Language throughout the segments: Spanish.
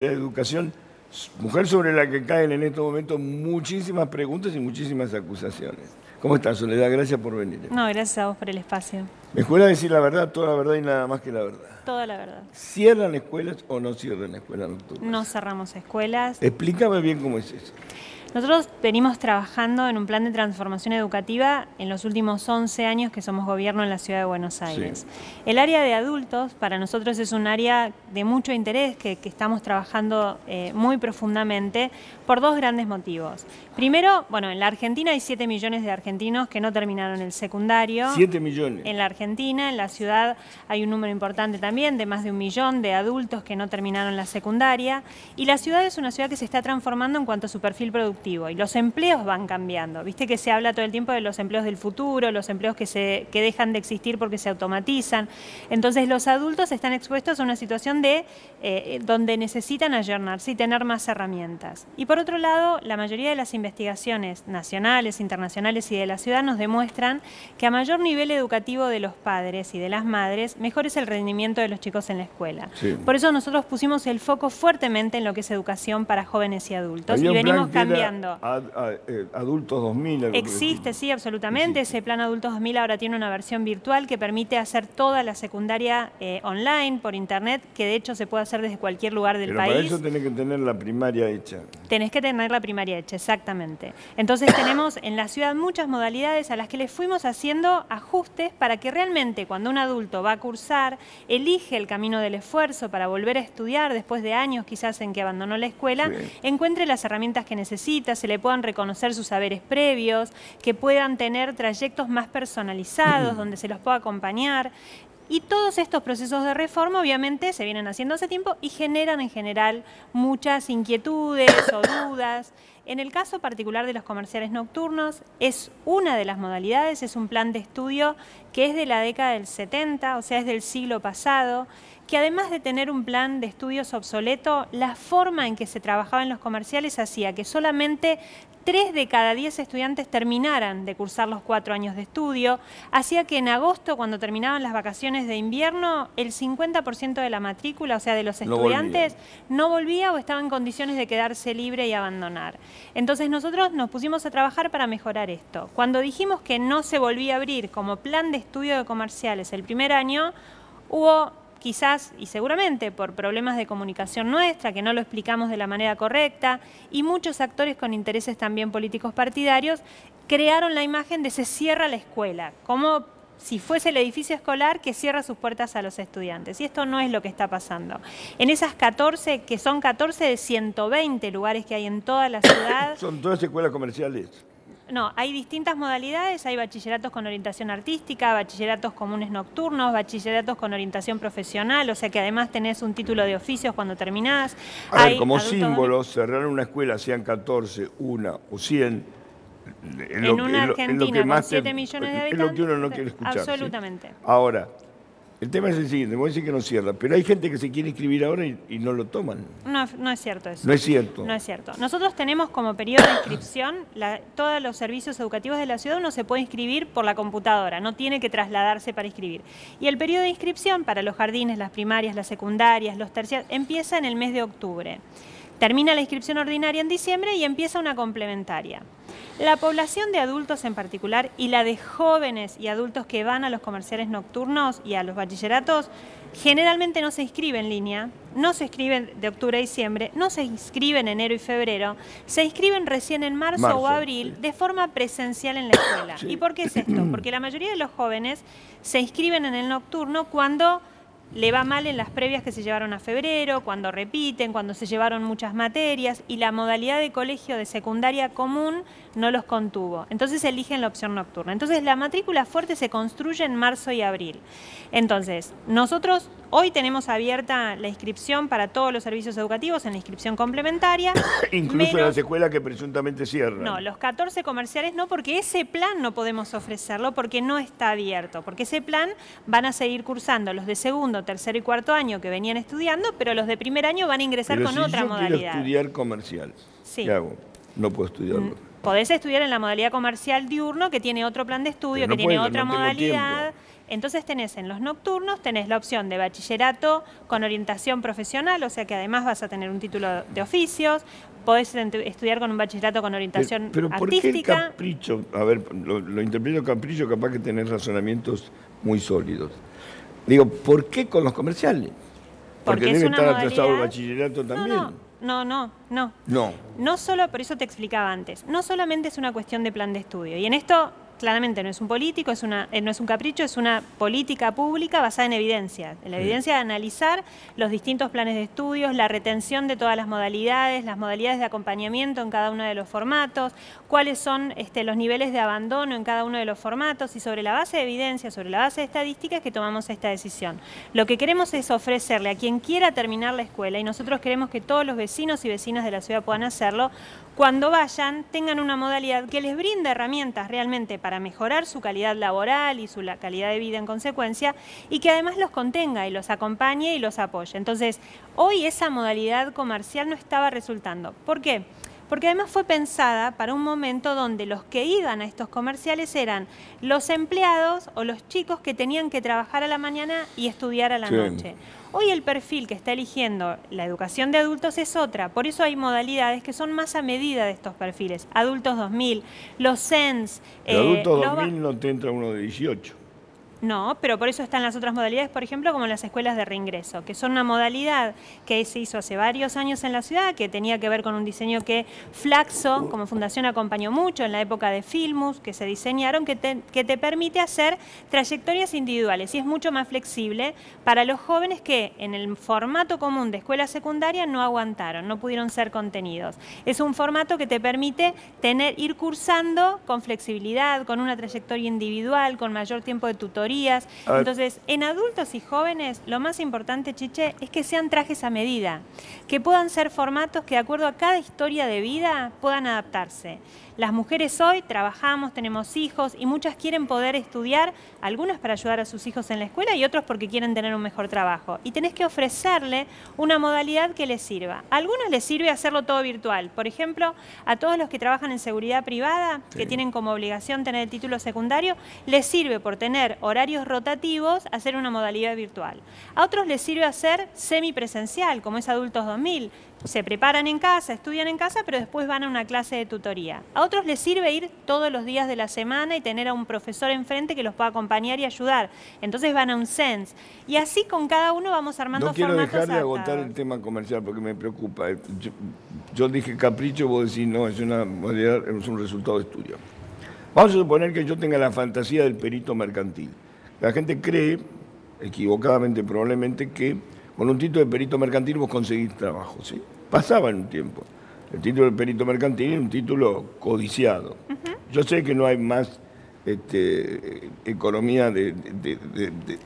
de Educación, mujer sobre la que caen en estos momentos muchísimas preguntas y muchísimas acusaciones. ¿Cómo estás, Soledad? Gracias por venir. No, gracias a vos por el espacio. Escuela decir la verdad, toda la verdad y nada más que la verdad. Toda la verdad. ¿Cierran escuelas o no cierran escuelas nocturnas? No cerramos escuelas. Explícame bien cómo es eso. Nosotros venimos trabajando en un plan de transformación educativa en los últimos 11 años que somos gobierno en la ciudad de Buenos Aires. Sí. El área de adultos para nosotros es un área de mucho interés que estamos trabajando muy profundamente por dos grandes motivos. Primero, bueno, en la Argentina hay 7 millones de argentinos que no terminaron el secundario. 7 millones. En la Argentina, en la ciudad hay un número importante también de más de 1 millón de adultos que no terminaron la secundaria. Y la ciudad es una ciudad que se está transformando en cuanto a su perfil productivo. Y los empleos van cambiando. Viste que se habla todo el tiempo de los empleos del futuro, los empleos que dejan de existir porque se automatizan. Entonces los adultos están expuestos a una situación donde necesitan ayornarse y tener más herramientas. Y por otro lado, la mayoría de las investigaciones nacionales, internacionales y de la ciudad nos demuestran que a mayor nivel educativo de los padres y de las madres, mejor es el rendimiento de los chicos en la escuela. Sí. Por eso nosotros pusimos el foco fuertemente en lo que es educación para jóvenes y adultos. Y venimos cambiando. Adultos 2000. Existe, sí, absolutamente. Ese plan Adultos 2000 ahora tiene una versión virtual que permite hacer toda la secundaria online, por internet, que de hecho se puede hacer desde cualquier lugar del país. Pero para eso tenés que tener la primaria hecha. Tenés que tener la primaria hecha, exactamente. Entonces tenemos en la ciudad muchas modalidades a las que le fuimos haciendo ajustes para que realmente cuando un adulto va a cursar, elige el camino del esfuerzo para volver a estudiar después de años quizás en que abandonó la escuela, sí, encuentre las herramientas que necesita, se le puedan reconocer sus saberes previos, que puedan tener trayectos más personalizados donde se los pueda acompañar. Y todos estos procesos de reforma obviamente se vienen haciendo hace tiempo y generan en general muchas inquietudes o dudas. En el caso particular de los comerciales nocturnos, es una de las modalidades, es un plan de estudio que es de la década del 70, o sea, es del siglo pasado, que además de tener un plan de estudios obsoleto, la forma en que se trabajaba en los comerciales hacía que solamente 3 de cada 10 estudiantes terminaran de cursar los 4 años de estudio, hacía que en agosto, cuando terminaban las vacaciones de invierno, el 50% de la matrícula, o sea, de los estudiantes, no volvía o estaba en condiciones de quedarse libre y abandonar. Entonces nosotros nos pusimos a trabajar para mejorar esto. Cuando dijimos que no se volvía a abrir como plan de estudio de comerciales el primer año, hubo quizás y seguramente por problemas de comunicación nuestra, que no lo explicamos de la manera correcta, y muchos actores con intereses también políticos partidarios crearon la imagen de se cierra la escuela, como si fuese el edificio escolar que cierra sus puertas a los estudiantes. Y esto no es lo que está pasando. En esas 14, que son 14 de 120 lugares que hay en toda la ciudad... ¿Son todas escuelas comerciales? No, hay distintas modalidades, hay bachilleratos con orientación artística, bachilleratos comunes nocturnos, bachilleratos con orientación profesional, o sea que además tenés un título de oficios cuando terminás. A ver, como símbolo, cerrar una escuela, sean 14, 1 o 100, en una Argentina con 7 millones de habitantes, es lo que uno no quiere escuchar. Absolutamente. ¿Sí? Ahora, el tema es el siguiente, voy a decir que no cierra, pero hay gente que se quiere inscribir ahora y no lo toman. No es cierto eso. No es cierto. No es cierto. Nosotros tenemos como periodo de inscripción, todos los servicios educativos de la ciudad uno se puede inscribir por la computadora, no tiene que trasladarse para inscribir. Y el periodo de inscripción para los jardines, las primarias, las secundarias, los terciarios, empieza en el mes de octubre. Termina la inscripción ordinaria en diciembre y empieza una complementaria. La población de adultos en particular y la de jóvenes y adultos que van a los comerciales nocturnos y a los bachilleratos generalmente no se inscribe en línea, no se inscriben de octubre a diciembre, no se inscriben en enero y febrero, se inscriben recién en marzo o abril de forma presencial en la escuela. Sí. ¿Y por qué es esto? Porque la mayoría de los jóvenes se inscriben en el nocturno cuando le va mal en las previas que se llevaron a febrero, cuando repiten, cuando se llevaron muchas materias y la modalidad de colegio de secundaria común no los contuvo. Entonces eligen la opción nocturna. Entonces la matrícula fuerte se construye en marzo y abril. Entonces nosotros hoy tenemos abierta la inscripción para todos los servicios educativos en la inscripción complementaria. Incluso en las escuelas que presuntamente cierran. No, los 14 comerciales no, porque ese plan no podemos ofrecerlo porque no está abierto. Porque ese plan van a seguir cursando los de segundo, tercero y cuarto año que venían estudiando, pero los de primer año van a ingresar con otra modalidad. Pero si yo quiero estudiar comercial, sí. ¿Qué hago? No puedo estudiarlo. Podés estudiar en la modalidad comercial diurno, que tiene otro plan de estudio, que tiene otra modalidad. Entonces tenés en los nocturnos, tenés la opción de bachillerato con orientación profesional, o sea que además vas a tener un título de oficios, podés estudiar con un bachillerato con orientación pero ¿por qué el artística. capricho? A ver, lo interpreto capricho, capaz que tenés razonamientos muy sólidos. Digo, ¿por qué con los comerciales? Porque debe estar atrasado el bachillerato también. No. No solo, por eso te explicaba antes, no solamente es una cuestión de plan de estudio. Y en esto, claramente, no es un político, no es un capricho, es una política pública basada en evidencia. En la evidencia de analizar los distintos planes de estudios, la retención de todas las modalidades de acompañamiento en cada uno de los formatos, cuáles son los niveles de abandono en cada uno de los formatos, y sobre la base de evidencia, sobre la base de estadísticas que tomamos esta decisión. Lo que queremos es ofrecerle a quien quiera terminar la escuela, y nosotros queremos que todos los vecinos y vecinas de la ciudad puedan hacerlo, cuando vayan, tengan una modalidad que les brinde herramientas realmente para mejorar su calidad laboral y su calidad de vida en consecuencia, y que además los contenga y los acompañe y los apoye. Entonces, hoy esa modalidad comercial no estaba resultando. ¿Por qué? Porque además fue pensada para un momento donde los que iban a estos comerciales eran los empleados o los chicos que tenían que trabajar a la mañana y estudiar a la noche. Hoy el perfil que está eligiendo la educación de adultos es otra, por eso hay modalidades que son más a medida de estos perfiles. Adultos 2000, los SENS... Adultos 2000 no te entra uno de 18. No, pero por eso están las otras modalidades, por ejemplo, como las escuelas de reingreso, que son una modalidad que se hizo hace varios años en la ciudad, que tenía que ver con un diseño que Flaxo, como fundación, acompañó mucho en la época de Filmus, que se diseñaron, que te permite hacer trayectorias individuales y es mucho más flexible para los jóvenes que en el formato común de escuela secundaria no aguantaron, no pudieron ser contenidos. Es un formato que te permite ir cursando con flexibilidad, con una trayectoria individual, con mayor tiempo de tutoría. Entonces, en adultos y jóvenes, lo más importante, Chiche, es que sean trajes a medida, que puedan ser formatos que de acuerdo a cada historia de vida puedan adaptarse. Las mujeres hoy trabajamos, tenemos hijos y muchas quieren poder estudiar, algunas para ayudar a sus hijos en la escuela y otros porque quieren tener un mejor trabajo. Y tenés que ofrecerle una modalidad que les sirva. A algunos les sirve hacerlo todo virtual. Por ejemplo, a todos los que trabajan en seguridad privada, que tienen como obligación tener el título secundario, les sirve por tener horarios rotativos hacer una modalidad virtual. A otros les sirve hacer semipresencial, como es Adultos 2000. Se preparan en casa, estudian en casa, pero después van a una clase de tutoría. A otros les sirve ir todos los días de la semana y tener a un profesor enfrente que los pueda acompañar y ayudar. Entonces van a un SENS. Y así con cada uno vamos armando formatos adaptados. No quiero dejar de adaptados. agotar el tema comercial porque me preocupa. Yo dije capricho, vos decís no, es una modalidad, es un resultado de estudio. Vamos a suponer que yo tenga la fantasía del perito mercantil. La gente cree, equivocadamente probablemente, que con un título de perito mercantil vos conseguís trabajo, ¿sí? Pasaba en un tiempo. El título de perito mercantil es un título codiciado. Yo sé que no hay más economía de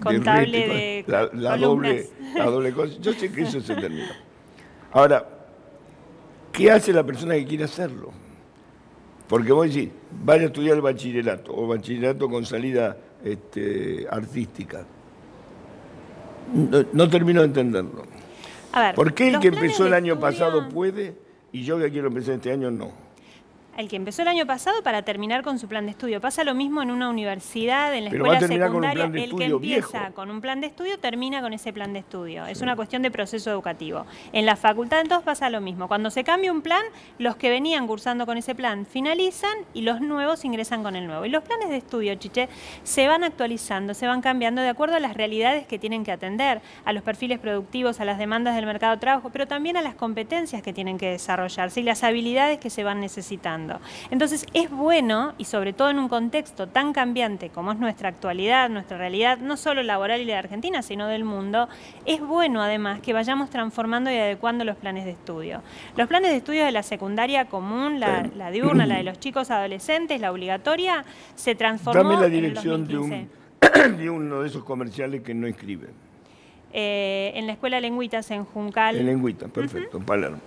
contable la doble cosa. Yo sé que eso se terminó. Ahora, ¿qué hace la persona que quiere hacerlo? Porque vos decís, vaya a estudiar el bachillerato o bachillerato con salida artística. No termino de entenderlo. A ver, ¿por qué el que empezó el año pasado puede y yo que quiero empezar este año no? El que empezó el año pasado para terminar con su plan de estudio. Pasa lo mismo en una universidad, en la Pero escuela Con secundaria. un plan de El que estudio empieza viejo. con un plan de estudio termina con ese plan de estudio. Es una cuestión de proceso educativo. En la facultad entonces pasa lo mismo. Cuando se cambia un plan, los que venían cursando con ese plan finalizan y los nuevos ingresan con el nuevo. Y los planes de estudio, Chiche, se van actualizando, se van cambiando de acuerdo a las realidades que tienen que atender, a los perfiles productivos, a las demandas del mercado de trabajo, pero también a las competencias que tienen que desarrollarse y las habilidades que se van necesitando. Entonces es bueno, y sobre todo en un contexto tan cambiante como es nuestra actualidad, nuestra realidad, no solo laboral y de Argentina, sino del mundo, es bueno además que vayamos transformando y adecuando los planes de estudio. Los planes de estudio de la secundaria común, la diurna, la de los chicos adolescentes, la obligatoria, se transformó. Dame la dirección de uno de esos comerciales que no inscriben. En la escuela Lengüitas, en Juncal. En Lengüitas, perfecto, en Palermo.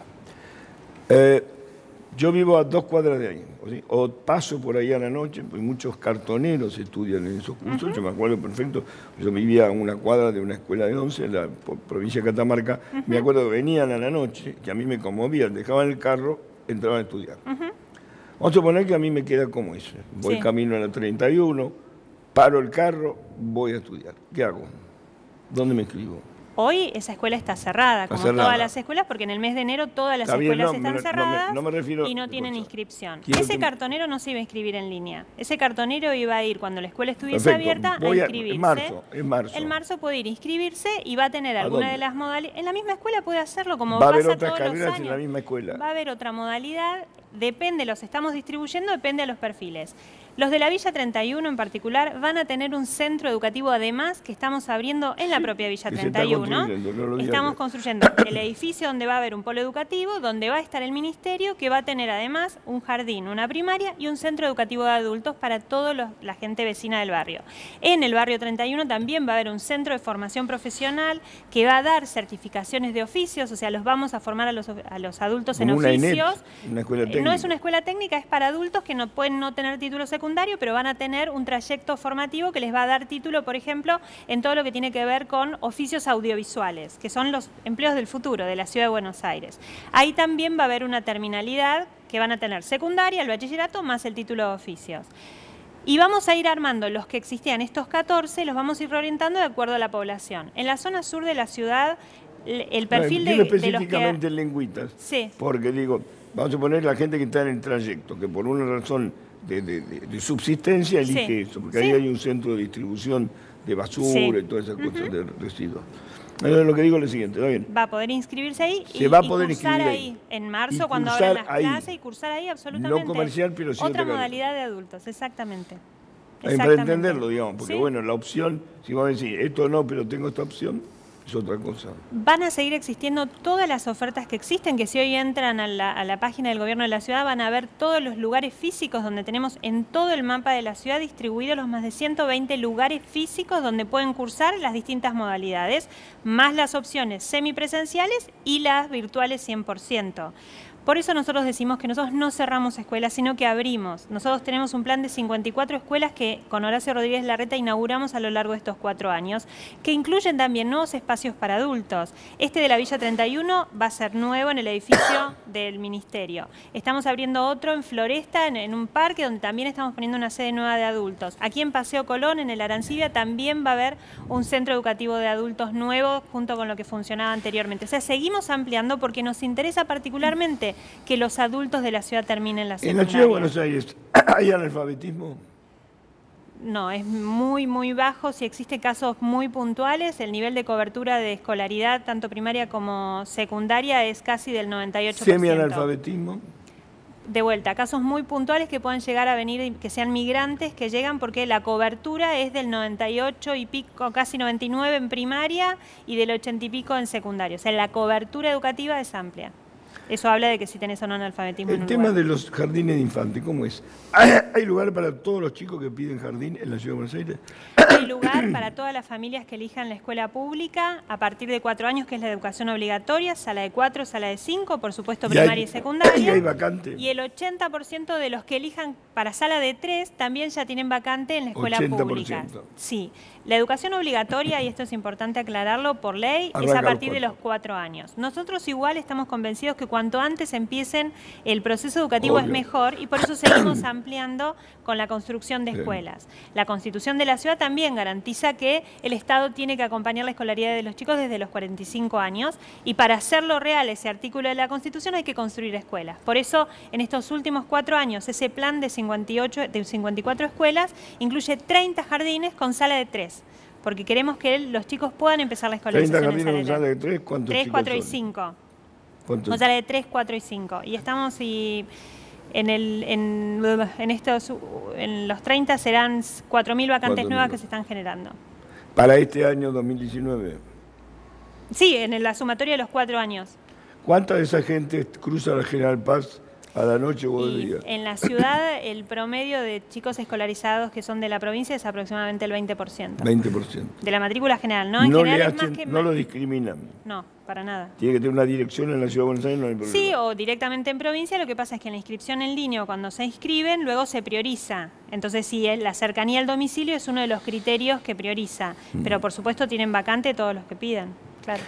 Yo vivo a 2 cuadras de ahí, o paso por ahí a la noche, pues muchos cartoneros estudian en esos cursos, yo me acuerdo perfecto, yo vivía a una cuadra de una escuela de 11 en la provincia de Catamarca, me acuerdo que venían a la noche, que a mí me conmovían, dejaban el carro, entraban a estudiar. Vamos a suponer que a mí me queda como eso, voy camino a la 31, paro el carro, voy a estudiar. ¿Qué hago? ¿Dónde me inscribo? Hoy esa escuela está cerrada, como todas las escuelas, porque en el mes de enero todas las escuelas están cerradas y no tienen inscripción. Ese cartonero no se iba a inscribir en línea. Ese cartonero iba a ir, cuando la escuela estuviese abierta, a inscribirse. En marzo. En marzo puede ir a inscribirse y va a tener alguna de las modalidades. En la misma escuela puede hacerlo, como va a pasa haber otras todos los carreras años. en la misma escuela. Va a haber otra modalidad, depende, los estamos distribuyendo, depende de los perfiles. Los de la Villa 31 en particular van a tener un centro educativo además que estamos abriendo en la propia Villa 31. Estamos construyendo el edificio donde va a haber un polo educativo, donde va a estar el ministerio, que va a tener además un jardín, una primaria y un centro educativo de adultos para toda la gente vecina del barrio. En el barrio 31 también va a haber un centro de formación profesional que va a dar certificaciones de oficios, o sea, los vamos a formar a los adultos en oficios. Una escuela técnica. No es una escuela técnica, es para adultos que no pueden no tener título secundario, pero van a tener un trayecto formativo que les va a dar título, por ejemplo, en todo lo que tiene que ver con oficios audiovisuales, que son los empleos del futuro de la Ciudad de Buenos Aires. Ahí también va a haber una terminalidad que van a tener secundaria, el bachillerato, más el título de oficios. Y vamos a ir armando los que existían, estos 14, los vamos a ir reorientando de acuerdo a la población. En la zona sur de la ciudad, el perfil de los que... específicamente en lengüitas, sí. Porque digo, vamos a poner la gente que está en el trayecto, que por una razón de subsistencia elige eso, porque ahí hay un centro de distribución de basura y todas esas cosas de residuos. Lo que digo es lo siguiente, ¿está bien? Va a poder inscribirse ahí y cursar ahí en marzo cuando abran las clases y cursar ahí absolutamente. No comercial, pero sí otra modalidad de adultos, exactamente. Para entenderlo, digamos, porque bueno, la opción, si vos decís, esto no, pero tengo esta opción, es otra cosa. Van a seguir existiendo todas las ofertas que existen, que si hoy entran a la página del gobierno de la ciudad van a ver todos los lugares físicos donde tenemos en todo el mapa de la ciudad distribuidos los más de 120 lugares físicos donde pueden cursar las distintas modalidades, más las opciones semipresenciales y las virtuales 100%. Por eso nosotros decimos que nosotros no cerramos escuelas, sino que abrimos. Nosotros tenemos un plan de 54 escuelas que con Horacio Rodríguez Larreta inauguramos a lo largo de estos 4 años, que incluyen también nuevos espacios para adultos. Este de la Villa 31 va a ser nuevo en el edificio del Ministerio. Estamos abriendo otro en Floresta, en un parque donde también estamos poniendo una sede nueva de adultos. Aquí en Paseo Colón, en el Arancibia, también va a haber un centro educativo de adultos nuevo junto con lo que funcionaba anteriormente. O sea, seguimos ampliando porque nos interesa particularmente que los adultos de la ciudad terminen la secundaria. ¿En la ciudad de Buenos Aires hay analfabetismo? No, es muy, muy bajo. Si existen casos muy puntuales, el nivel de cobertura de escolaridad, tanto primaria como secundaria, es casi del 98%. ¿Semi-analfabetismo? De vuelta, casos muy puntuales que pueden llegar a venir, que sean migrantes, que llegan porque la cobertura es del 98 y pico, casi 99 en primaria y del 80 y pico en secundaria. O sea, la cobertura educativa es amplia. Eso habla de que si tenés o no analfabetismo en un lugar. El tema de los jardines de infantes, ¿cómo es? ¿Hay lugar para todos los chicos que piden jardín en la Ciudad de Buenos Aires? Hay lugar para todas las familias que elijan la escuela pública a partir de 4 años, que es la educación obligatoria, sala de 4, sala de 5, por supuesto primaria y secundaria. ¿Y hay vacante? Y el 80% de los que elijan para sala de 3 también ya tienen vacante en la escuela 80%. pública. Sí. La educación obligatoria, y esto es importante aclararlo por ley, Arranca es a partir de los 4 años. Nosotros igual estamos convencidos que cuanto antes empiecen el proceso educativo es mejor y por eso seguimos ampliando con la construcción de escuelas. La Constitución de la ciudad también garantiza que el Estado tiene que acompañar la escolaridad de los chicos desde los 45 años y para hacerlo real ese artículo de la Constitución hay que construir escuelas. Por eso en estos últimos 4 años ese plan de 54 escuelas incluye 30 jardines con sala de 3. Porque queremos que los chicos puedan empezar la escolarización. 30 jardines con sala de 3, ¿cuántos 3, chicos 4 y son? 5. ¿Cuántos? Con sala de 3, 4 y 5. Y estamos en los 30 serán 4.000 vacantes nuevas que se están generando. ¿Para este año 2019? Sí, en la sumatoria de los 4 años. ¿Cuánta de esa gente cruza la General Paz a la noche o de día? En la ciudad el promedio de chicos escolarizados que son de la provincia es aproximadamente el 20%. 20%. De la matrícula general, ¿no? En general es más que no lo discriminan. No, para nada. Tiene que tener una dirección en la Ciudad de Buenos Aires, no hay problema. Sí, o directamente en provincia, lo que pasa es que en la inscripción en línea o cuando se inscriben, luego se prioriza. Entonces sí, la cercanía al domicilio es uno de los criterios que prioriza. Pero por supuesto tienen vacante todos los que pidan, claro.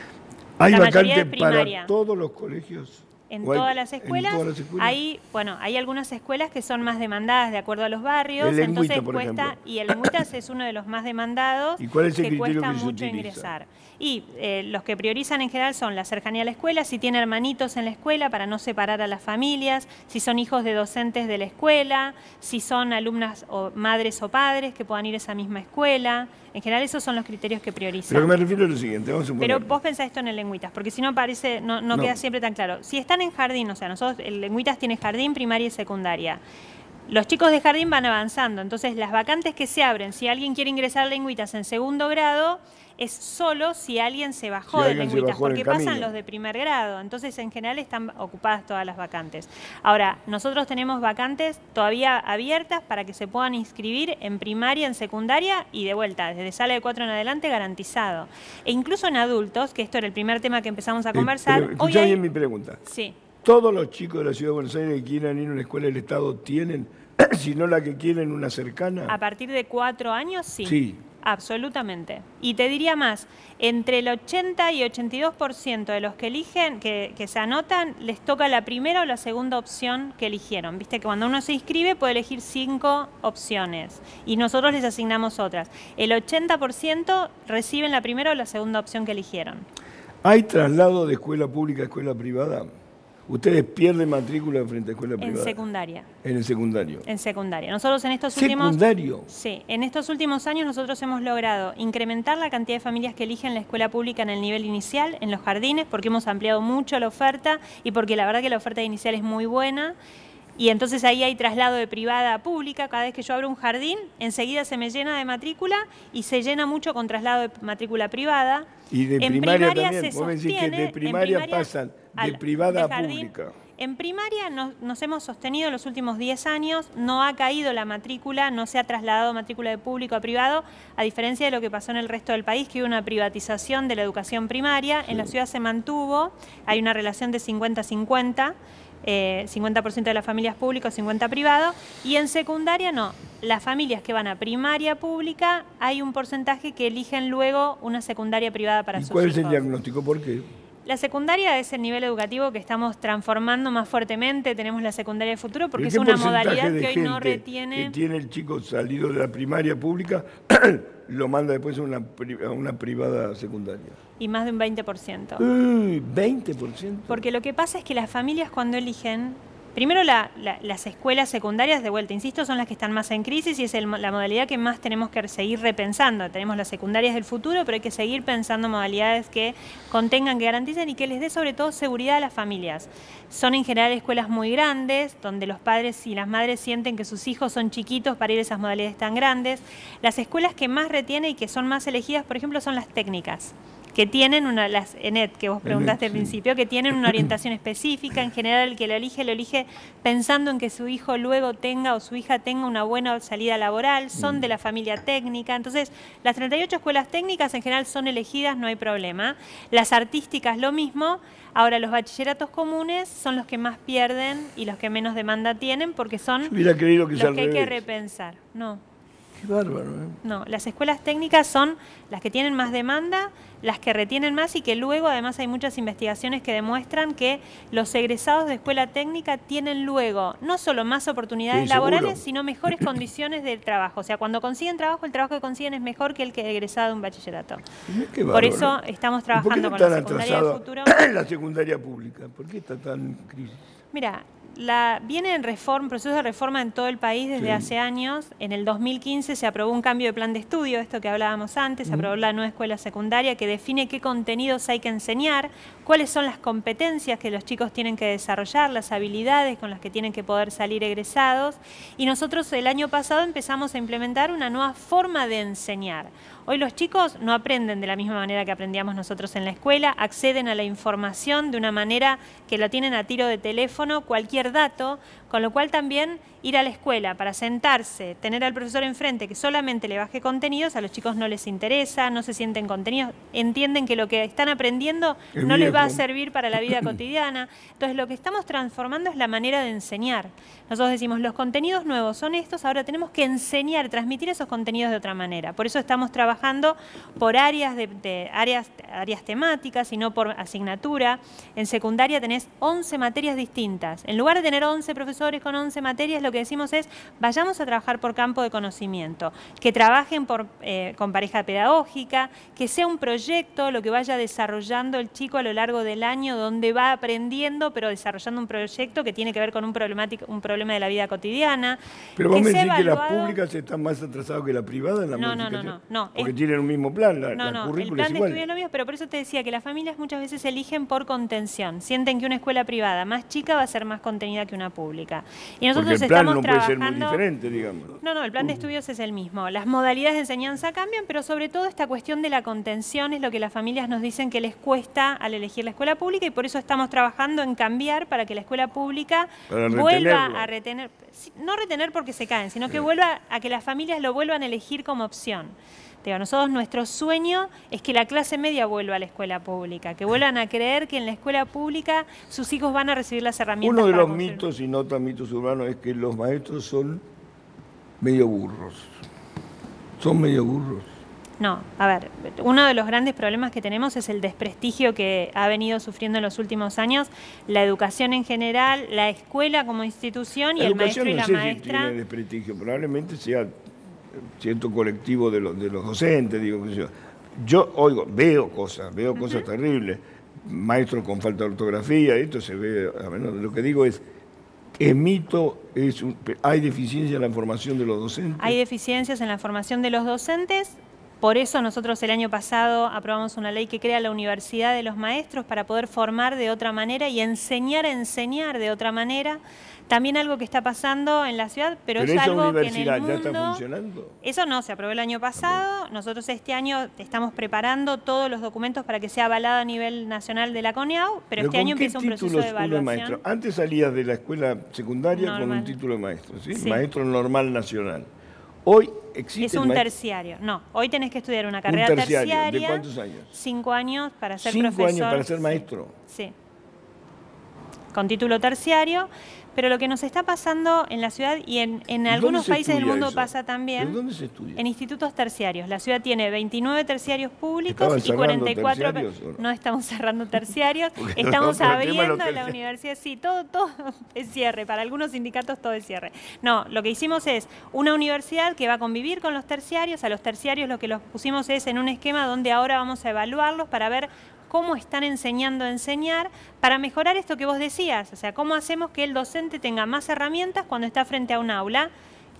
¿Hay la vacante para todos los colegios? En todas las escuelas. ¿En todas las escuelas? Hay algunas escuelas que son más demandadas de acuerdo a los barrios. El lengüita, entonces por cuesta, ejemplo. y el lengüitas es uno de los más demandados. ¿Y cuál es el que criterio cuesta que se mucho utiliza? ingresar? Y los que priorizan en general son la cercanía a la escuela, si tiene hermanitos en la escuela para no separar a las familias, si son hijos de docentes de la escuela, si son alumnas o madres o padres que puedan ir a esa misma escuela. En general esos son los criterios que priorizan. Pero me refiero a lo siguiente, vamos a suponer. Pero vos pensás esto en el lengüitas, porque si no parece, no queda siempre tan claro. Si están en jardín, o sea, nosotros, el lengüitas tiene jardín, primaria y secundaria. Los chicos de jardín van avanzando, entonces las vacantes que se abren, si alguien quiere ingresar a lengüitas en segundo grado, es solo si alguien se bajó de lengüitas, porque pasan los de primer grado. Entonces, en general, están ocupadas todas las vacantes. Ahora, nosotros tenemos vacantes todavía abiertas para que se puedan inscribir en primaria, en secundaria y de vuelta, desde sala de 4 en adelante, garantizado. E incluso en adultos, que esto era el primer tema que empezamos a conversar. Pero, escuchá bien mi pregunta. Sí. ¿Todos los chicos de la Ciudad de Buenos Aires que quieran ir a una escuela del Estado tienen, si no la que quieren, una cercana? A partir de 4 años, sí. Sí. Absolutamente. Y te diría más, entre el 80 y 82% de los que eligen, que se anotan, les toca la primera o la segunda opción que eligieron. Viste que cuando uno se inscribe puede elegir 5 opciones y nosotros les asignamos otras. El 80% reciben la primera o la segunda opción que eligieron. ¿Hay traslado de escuela pública a escuela privada? ¿Ustedes pierden matrícula frente a escuela privada? En secundaria. En el secundario. En secundaria. Nosotros en estos ¿Secundario? Sí, en estos últimos años nosotros hemos logrado incrementar la cantidad de familias que eligen la escuela pública en el nivel inicial, en los jardines, porque hemos ampliado mucho la oferta y porque la verdad que la oferta inicial es muy buena. Y entonces ahí hay traslado de privada a pública. Cada vez que yo abro un jardín, enseguida se me llena de matrícula y se llena mucho con traslado de matrícula privada. Y de en primaria primaria también. se Vos me decís que de primaria pasan de privada a pública. En primaria nos hemos sostenido en los últimos 10 años, no ha caído la matrícula, no se ha trasladado matrícula de público a privado, a diferencia de lo que pasó en el resto del país, que hubo una privatización de la educación primaria. Sí. En la ciudad se mantuvo, hay una relación de 50-50. 50% de las familias públicas, 50% privado, y en secundaria no. Las familias que van a primaria pública, hay un porcentaje que eligen luego una secundaria privada para sus hijos. ¿Y cuál es el diagnóstico? ¿Por qué? La secundaria es el nivel educativo que estamos transformando más fuertemente. Tenemos la secundaria de futuro porque es una modalidad que hoy no retiene. Que tiene el chico salido de la primaria pública, lo manda después a una privada secundaria. Y más de un 20%. ¿20%? Porque lo que pasa es que las familias cuando eligen, primero las escuelas secundarias, de vuelta, insisto, son las que están más en crisis y es la modalidad que más tenemos que seguir repensando. Tenemos las secundarias del futuro, pero hay que seguir pensando modalidades que contengan, que garanticen y que les dé sobre todo seguridad a las familias. Son en general escuelas muy grandes, donde los padres y las madres sienten que sus hijos son chiquitos para ir a esas modalidades tan grandes. Las escuelas que más retienen y que son más elegidas, por ejemplo, son las técnicas, que tienen las ENET, que vos preguntaste al principio, que tienen una orientación específica. En general, el que lo elige pensando en que su hijo luego tenga o su hija tenga una buena salida laboral, son de la familia técnica. Entonces, las 38 escuelas técnicas en general son elegidas, no hay problema. Las artísticas lo mismo. Ahora, los bachilleratos comunes son los que más pierden y los que menos demanda tienen porque son los que hay que repensar. No. Qué bárbaro, ¿eh? No, las escuelas técnicas son las que tienen más demanda, las que retienen más y que luego además hay muchas investigaciones que demuestran que los egresados de escuela técnica tienen luego no solo más oportunidades laborales, sino mejores condiciones de trabajo. O sea, cuando consiguen trabajo, el trabajo que consiguen es mejor que el que egresado de un bachillerato. Qué bárbaro. Por eso estamos trabajando con la secundaria del futuro. La secundaria pública, ¿por qué está tan en crisis? Mira, viene en proceso de reforma en todo el país desde hace años. En el 2015 se aprobó un cambio de plan de estudio, esto que hablábamos antes, se aprobó la nueva escuela secundaria que define qué contenidos hay que enseñar, cuáles son las competencias que los chicos tienen que desarrollar, las habilidades con las que tienen que poder salir egresados. Y nosotros el año pasado empezamos a implementar una nueva forma de enseñar. Hoy los chicos no aprenden de la misma manera que aprendíamos nosotros en la escuela, acceden a la información de una manera que la tienen a tiro de teléfono, cualquier dato, con lo cual también ir a la escuela para sentarse, tener al profesor enfrente docente que solamente le baje contenidos, a los chicos no les interesa, no se sienten contenidos, entienden que lo que están aprendiendo no les va a servir para la vida cotidiana. Entonces, lo que estamos transformando es la manera de enseñar. Nosotros decimos, los contenidos nuevos son estos, ahora tenemos que enseñar, transmitir esos contenidos de otra manera. Por eso estamos trabajando por áreas, áreas temáticas y no por asignatura. En secundaria tenés 11 materias distintas. En lugar de tener 11 profesores con 11 materias, lo que decimos es, vayamos a trabajar por campo de conocimiento, que trabajen con pareja pedagógica, que sea un proyecto lo que vaya desarrollando el chico a lo largo del año, donde va aprendiendo, pero desarrollando un proyecto que tiene que ver con un problema de la vida cotidiana. Pero vos me decís que las públicas están más atrasadas que la privada en la modificación. No. Porque tienen un mismo plan, la currícula el plan es de igual. estudio es lo mismo, pero por eso te decía que las familias muchas veces eligen por contención. Sienten que una escuela privada más chica va a ser más contenida que una pública. Y nosotros porque el plan estamos no puede ser trabajando... muy diferente, digamos. No, el plan de estudios es el mismo. Las modalidades de enseñanza cambian, pero sobre todo esta cuestión de la contención es lo que las familias nos dicen que les cuesta al elegir la escuela pública, y por eso estamos trabajando en cambiar para que la escuela pública vuelva a retener, no retener porque se caen, sino que vuelva a que las familias lo vuelvan a elegir como opción. Nosotros, nuestro sueño es que la clase media vuelva a la escuela pública, que vuelvan a creer que en la escuela pública sus hijos van a recibir las herramientas. Uno de los mitos, y no tan mitos urbanos, es que los maestros son medio burros. Son medio burros. No, a ver, uno de los grandes problemas que tenemos es el desprestigio que ha venido sufriendo en los últimos años la educación en general, la escuela como institución y el maestro y la maestra. Tiene desprestigio, probablemente sea cierto colectivo de los docentes, digo que yo oigo, veo cosas terribles, maestros con falta de ortografía, esto se ve, a menos, lo que digo es, el mito es, hay deficiencia en la formación de los docentes. Hay deficiencias en la formación de los docentes. Por eso nosotros el año pasado aprobamos una ley que crea la Universidad de los Maestros para poder formar de otra manera y enseñar a enseñar de otra manera. También algo que está pasando en la ciudad, pero es algo que en el mundo... ¿Ya está funcionando? Eso no, se aprobó el año pasado. Nosotros este año estamos preparando todos los documentos para que sea avalado a nivel nacional de la CONEAU, pero este año empieza un proceso de evaluación. Antes salías de la escuela secundaria con un título de maestro, ¿sí? Sí. Maestro normal nacional. Hoy existe... Es un terciario. No, hoy tenés que estudiar una carrera terciaria. ¿De cuántos años? 5 años para ser profesor. 5 años para ser maestro. Sí. Con título terciario. Pero lo que nos está pasando en la ciudad y en algunos países del mundo pasa también. ¿Dónde se estudia? En institutos terciarios. La ciudad tiene 29 terciarios públicos y 44... No estamos cerrando terciarios, estamos abriendo la universidad. Sí, todo es cierre. Para algunos sindicatos todo es cierre. No, lo que hicimos es una universidad que va a convivir con los terciarios. A los terciarios lo que los pusimos es en un esquema donde ahora vamos a evaluarlos para ver cómo están enseñando a enseñar, para mejorar esto que vos decías, o sea, cómo hacemos que el docente tenga más herramientas cuando está frente a un aula,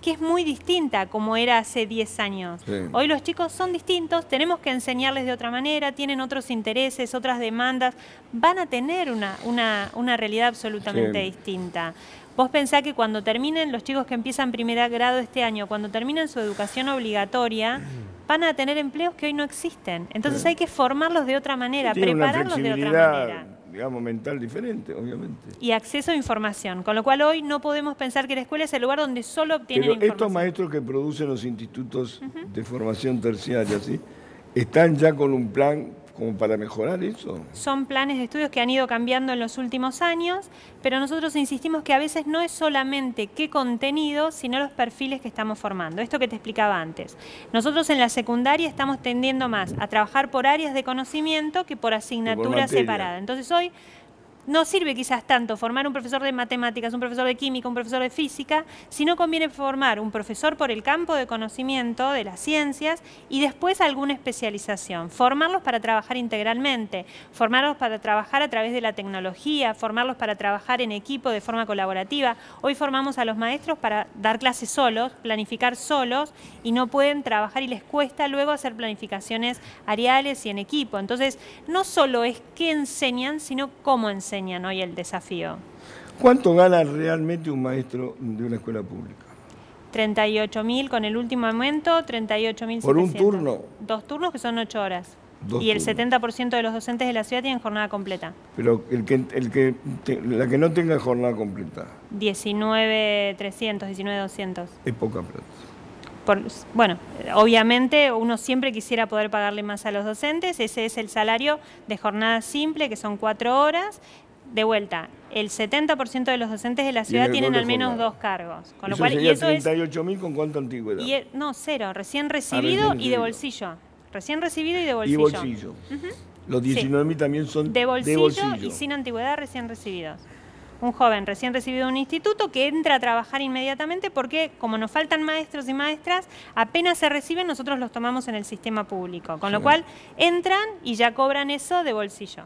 que es muy distinta como era hace 10 años. Sí. Hoy los chicos son distintos, tenemos que enseñarles de otra manera, tienen otros intereses, otras demandas, van a tener una realidad absolutamente distinta. Vos pensás que cuando terminen, los chicos que empiezan primer grado este año, cuando terminen su educación obligatoria, van a tener empleos que hoy no existen. Entonces hay que formarlos de otra manera, prepararlos de otra manera. Digamos, mental diferente, obviamente. Y acceso a información, con lo cual hoy no podemos pensar que la escuela es el lugar donde solo obtienen información. Estos maestros que producen los institutos de formación terciaria, ¿sí? ¿Están ya con un plan como para mejorar eso? Son planes de estudios que han ido cambiando en los últimos años, pero nosotros insistimos que a veces no es solamente qué contenido, sino los perfiles que estamos formando. Esto que te explicaba antes. Nosotros en la secundaria estamos tendiendo más a trabajar por áreas de conocimiento que por asignatura separada. Entonces hoy no sirve quizás tanto formar un profesor de matemáticas, un profesor de química, un profesor de física, sino conviene formar un profesor por el campo de conocimiento de las ciencias y después alguna especialización. Formarlos para trabajar integralmente, formarlos para trabajar a través de la tecnología, formarlos para trabajar en equipo de forma colaborativa. Hoy formamos a los maestros para dar clases solos, planificar solos y no pueden trabajar y les cuesta luego hacer planificaciones ariales y en equipo. Entonces, no solo es qué enseñan, sino cómo enseñan hoy el desafío. ¿Cuánto gana realmente un maestro de una escuela pública? 38.000 con el último aumento, 38.700. ¿Por un turno? 2 turnos que son 8 horas. Y el 70% de los docentes de la ciudad tienen jornada completa. Pero la que no tenga jornada completa. 19.300, 19.200. Es poca plata. Bueno, obviamente uno siempre quisiera poder pagarle más a los docentes. Ese es el salario de jornada simple, que son 4 horas. De vuelta, el 70% de los docentes de la ciudad tienen al menos 2 cargos. Con lo cual, sería y eso 38.000 ¿con cuánta antigüedad? No, 0, recién recibido y de bolsillo. Recién recibido y de bolsillo. Y bolsillo. Los 19.000 también son de bolsillo y sin antigüedad recién recibidos. Un joven recién recibido de un instituto que entra a trabajar inmediatamente porque, como nos faltan maestros y maestras, apenas se reciben, nosotros los tomamos en el sistema público. Con lo cual, entran y ya cobran eso de bolsillo,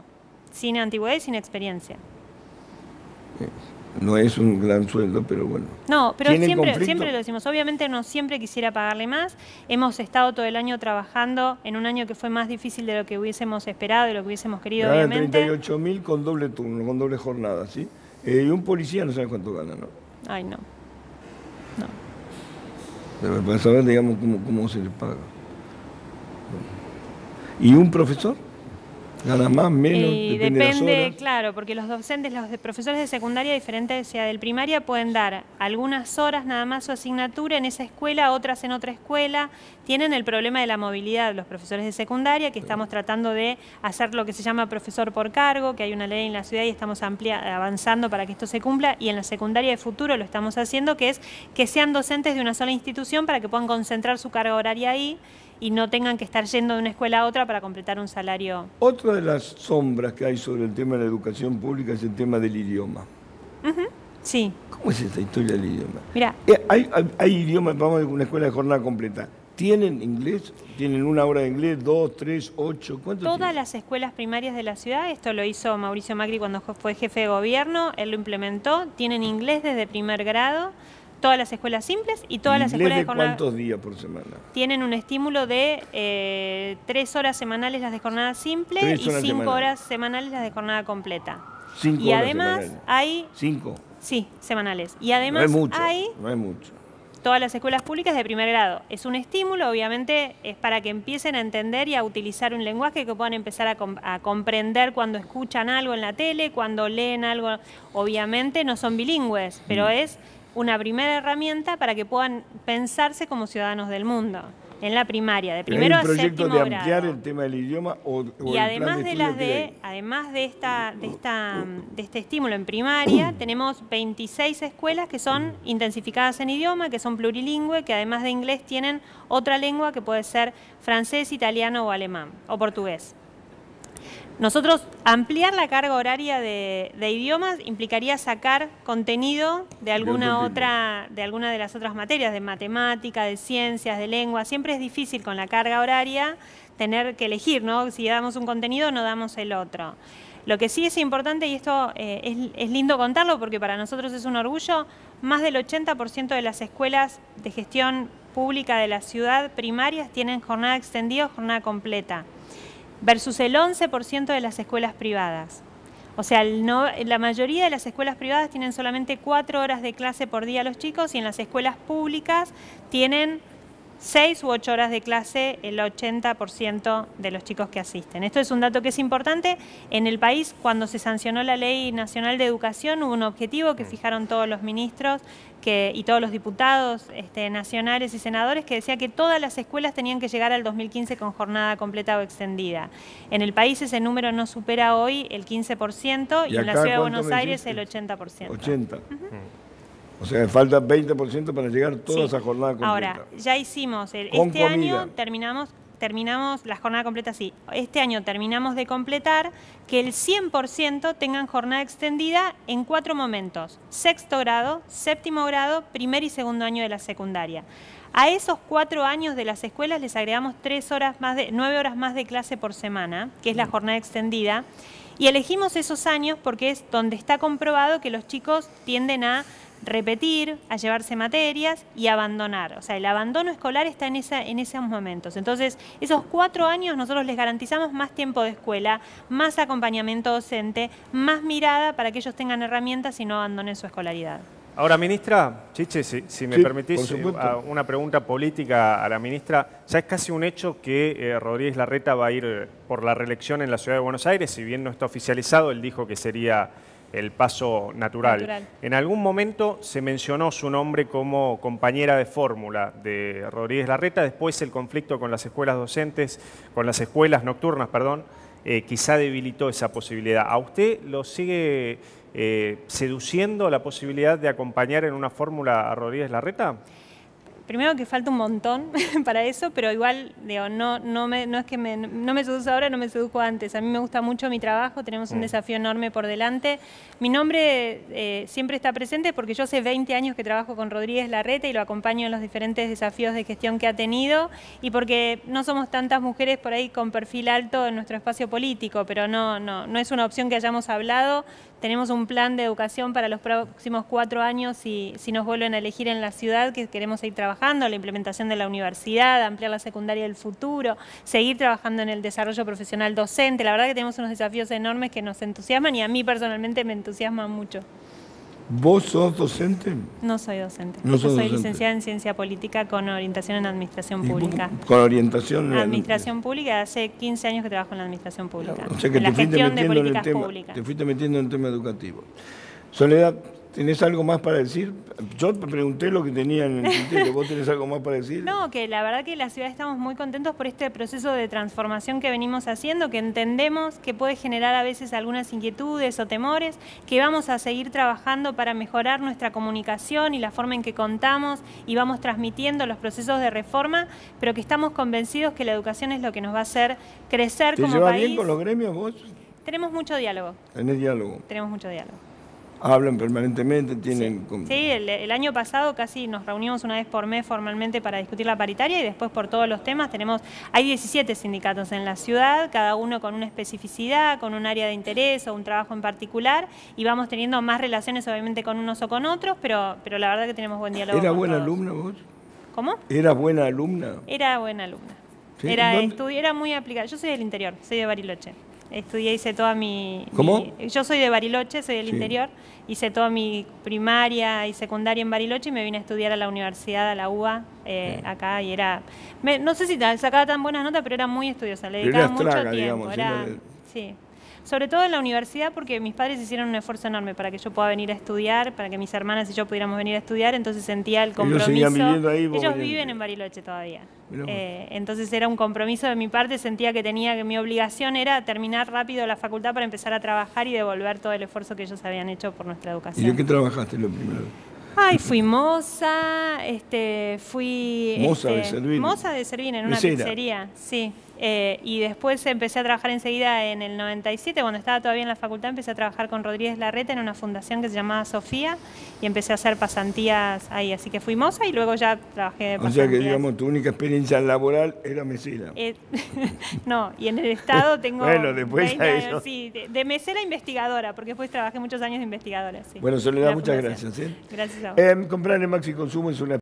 sin antigüedad y sin experiencia. No es un gran sueldo, pero bueno. No, pero siempre lo decimos. Obviamente no siempre quisiera pagarle más. Hemos estado todo el año trabajando en un año que fue más difícil de lo que hubiésemos esperado, de lo que hubiésemos querido, obviamente. 38.000 con doble turno, con doble jornada, ¿sí? Y un policía no sabe cuánto gana, ¿no? Ay, no. No. Pero para saber, digamos, cómo se le paga. ¿Y un profesor? Nada más, menos, depende de las horas. Claro, porque los docentes, los profesores de secundaria, diferente sea del primaria, pueden dar algunas horas nada más su asignatura en esa escuela, otras en otra escuela. Tienen el problema de la movilidad los profesores de secundaria, que estamos tratando de hacer lo que se llama profesor por cargo, que hay una ley en la ciudad y estamos avanzando para que esto se cumpla, y en la secundaria de futuro lo estamos haciendo, que es que sean docentes de una sola institución para que puedan concentrar su carga horaria ahí y no tengan que estar yendo de una escuela a otra para completar un salario. Otra de las sombras que hay sobre el tema de la educación pública es el tema del idioma. Sí. ¿Cómo es esta historia del idioma? Mira, hay idiomas, vamos a una escuela de jornada completa. ¿Tienen inglés? ¿Tienen 1 hora de inglés? 2, 3, 8? ¿Cuánto todas tienen? las escuelas primarias de la ciudad, esto lo hizo Mauricio Macri cuando fue jefe de gobierno, él lo implementó, tienen inglés desde primer grado. Todas las escuelas simples y todas las escuelas de jornada... ¿Cuántos días por semana? Tienen un estímulo de 3 horas semanales las de jornada simple y 5 horas semanales las de jornada completa. 5 y horas además semanales. hay... 5. Sí, semanales. Y además no hay es mucho. Todas las escuelas públicas de primer grado. Es un estímulo, obviamente, es para que empiecen a entender y a utilizar un lenguaje, que puedan empezar a comprender cuando escuchan algo en la tele, cuando leen algo. Obviamente no son bilingües, pero es una primera herramienta para que puedan pensarse como ciudadanos del mundo. En la primaria, de primero a séptimo grado. ¿Hay un proyecto de ampliar el tema del idioma y además de este estímulo en primaria, tenemos 26 escuelas que son intensificadas en idioma, que son plurilingües, que además de inglés tienen otra lengua que puede ser francés, italiano o alemán o portugués. Nosotros, ampliar la carga horaria de idiomas implicaría sacar contenido de alguna de las otras materias, de matemática, de ciencias, de lengua. Siempre es difícil con la carga horaria tener que elegir, ¿no? Si damos un contenido, no damos el otro. Lo que sí es importante, y esto es lindo contarlo porque para nosotros es un orgullo, más del 80% de las escuelas de gestión pública de la ciudad primarias tienen jornada extendida o jornada completa, versus el 11% de las escuelas privadas. O sea, la mayoría de las escuelas privadas tienen solamente 4 horas de clase por día los chicos, y en las escuelas públicas tienen 6 u 8 horas de clase el 80% de los chicos que asisten. Esto es un dato que es importante. En el país, cuando se sancionó la Ley Nacional de Educación, hubo un objetivo que fijaron todos los ministros y todos los diputados nacionales y senadores, que decía que todas las escuelas tenían que llegar al 2015 con jornada completa o extendida. En el país ese número no supera hoy el 15% y en la Ciudad de Buenos Aires el 80%. 80%. O sea, falta 20% para llegar toda esa jornada completa. Ahora, ya hicimos, este año terminamos la jornada completa, sí. Este año terminamos de completar que el 100% tengan jornada extendida en 4 momentos: 6º grado, 7º grado, primer y segundo año de la secundaria. A esos 4 años de las escuelas les agregamos 9 horas más de clase por semana, que es la jornada extendida. Y elegimos esos años porque es donde está comprobado que los chicos tienden a repetir, a llevarse materias y abandonar. O sea, el abandono escolar está en esos momentos. Entonces, esos 4 años nosotros les garantizamos más tiempo de escuela, más acompañamiento docente, más mirada para que ellos tengan herramientas y no abandonen su escolaridad. Ahora, ministra Chiche, si me permitís una pregunta política a la ministra. Ya es casi un hecho que Rodríguez Larreta va a ir por la reelección en la Ciudad de Buenos Aires. Si bien no está oficializado, él dijo que sería el paso natural. En algún momento se mencionó su nombre como compañera de fórmula de Rodríguez Larreta, después el conflicto con las escuelas docentes, con las escuelas nocturnas, perdón, quizá debilitó esa posibilidad. ¿A usted lo sigue seduciendo la posibilidad de acompañar en una fórmula a Rodríguez Larreta? Primero que falta un montón para eso, pero igual, digo, no es que no me seduzco ahora, no me seduzco antes. A mí me gusta mucho mi trabajo, tenemos un desafío enorme por delante. Mi nombre siempre está presente porque yo hace 20 años que trabajo con Rodríguez Larreta y lo acompaño en los diferentes desafíos de gestión que ha tenido, y porque no somos tantas mujeres por ahí con perfil alto en nuestro espacio político, pero no es una opción que hayamos hablado. Tenemos un plan de educación para los próximos 4 años si nos vuelven a elegir en la ciudad, que queremos seguir trabajando, la implementación de la universidad, ampliar la secundaria del futuro, seguir trabajando en el desarrollo profesional docente. La verdad que tenemos unos desafíos enormes que nos entusiasman y a mí personalmente me entusiasman mucho. ¿Vos sos docente? No soy docente. No Yo soy docente. licenciada en Ciencia Política con orientación en Administración Pública. ¿Con orientación en Administración Pública? Hace 15 años que trabajo en la Administración Pública. O sea que en la te fuiste gestión de metiendo en el políticas tema, públicas. te fuiste metiendo en el tema educativo. Soledad, ¿tenés algo más para decir? Yo te pregunté lo que tenía en el tintero. ¿Vos tenés algo más para decir? No, que la verdad que en la ciudad estamos muy contentos por este proceso de transformación que venimos haciendo, que entendemos que puede generar a veces algunas inquietudes o temores, que vamos a seguir trabajando para mejorar nuestra comunicación y la forma en que contamos y vamos transmitiendo los procesos de reforma, pero que estamos convencidos que la educación es lo que nos va a hacer crecer como país. ¿Te llevas bien con los gremios vos? Tenemos mucho diálogo. ¿Tenés diálogo? Tenemos mucho diálogo. Hablan permanentemente, tienen... Sí, el año pasado casi nos reunimos una vez por mes formalmente para discutir la paritaria y después por todos los temas hay 17 sindicatos en la ciudad, cada uno con una especificidad, con un área de interés o un trabajo en particular, y vamos teniendo más relaciones obviamente con unos o con otros, pero la verdad que tenemos buen diálogo. ¿Era con buena todos. alumna vos? ¿Cómo? ¿Eras buena alumna? Era buena alumna. ¿Sí? Era muy aplicada. Yo soy del interior, soy de Bariloche. Estudié, hice toda mi... ¿Cómo? Yo soy de Bariloche, soy del Sí. interior. Hice toda mi primaria y secundaria en Bariloche y me vine a estudiar a la universidad, a la UBA, acá. Y era... no sé si sacaba tan buenas notas, pero era muy estudiosa. Le dedicaba mucho tiempo. Digamos, Sí. Sobre todo en la universidad, porque mis padres hicieron un esfuerzo enorme para que yo pueda venir a estudiar, para que mis hermanas y yo pudiéramos venir a estudiar, entonces sentía el compromiso. Ellos seguían viviendo ahí. Ellos viven en Bariloche todavía. Entonces era un compromiso de mi parte, sentía que mi obligación era terminar rápido la facultad para empezar a trabajar y devolver todo el esfuerzo que ellos habían hecho por nuestra educación. ¿Y de qué trabajaste lo primero? Ay, fui moza, fui... Moza de servir. Moza de servir en una pizzería, sí. Y después empecé a trabajar enseguida en el 97, cuando estaba todavía en la facultad, empecé a trabajar con Rodríguez Larreta en una fundación que se llamaba Sofía y empecé a hacer pasantías ahí, así que fui moza y luego ya trabajé de pasantías. O sea que, digamos, tu única experiencia laboral era mesera. No, y en el Estado tengo bueno, después 20 a años, eso. sí, de mesera a investigadora, porque después trabajé muchos años de investigadora. Sí. Bueno, Soledad, muchas gracias. Gracias a vos. Comprar en Maxi Consumo es una